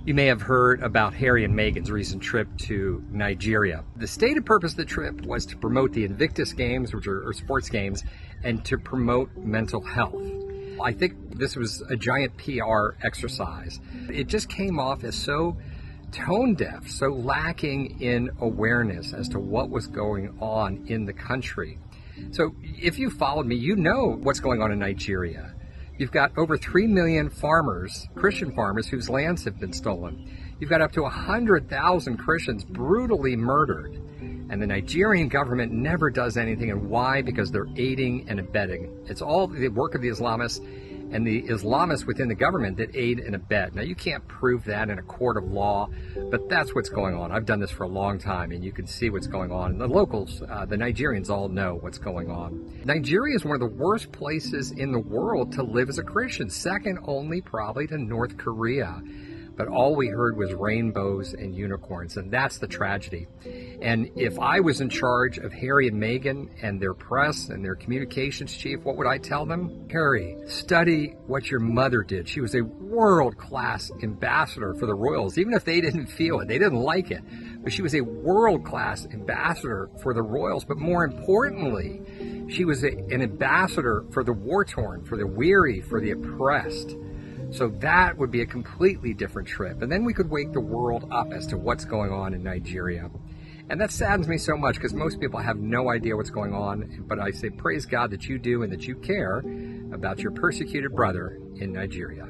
You may have heard about Harry and Meghan's recent trip to Nigeria. The stated purpose of the trip was to promote the Invictus Games, which are sports games, and to promote mental health. I think this was a giant PR exercise. It just came off as so tone deaf, so lacking in awareness as to what was going on in the country. So if you followed me, you know what's going on in Nigeria. You've got over 3 million farmers, Christian farmers, whose lands have been stolen. You've got up to 100,000 Christians brutally murdered. And the Nigerian government never does anything. And why? Because they're aiding and abetting. It's all the work of the Islamists and the Islamists within the government that aid and abet. Now, you can't prove that in a court of law, but that's what's going on. I've done this for a long time, and you can see what's going on. And the locals, the Nigerians, all know what's going on. Nigeria is one of the worst places in the world to live as a Christian, second only probably to North Korea. But all we heard was rainbows and unicorns, and that's the tragedy. And if I was in charge of Harry and Meghan and their press and their communications chief, what would I tell them? Harry, study what your mother did. She was a world-class ambassador for the royals, even if they didn't feel it, they didn't like it. But she was a world-class ambassador for the royals. But more importantly, she was an ambassador for the war-torn, for the weary, for the oppressed. So that would be a completely different trip. And then we could wake the world up as to what's going on in Nigeria. And that saddens me so much because most people have no idea what's going on. But I say, praise God that you do and that you care about your persecuted brother in Nigeria.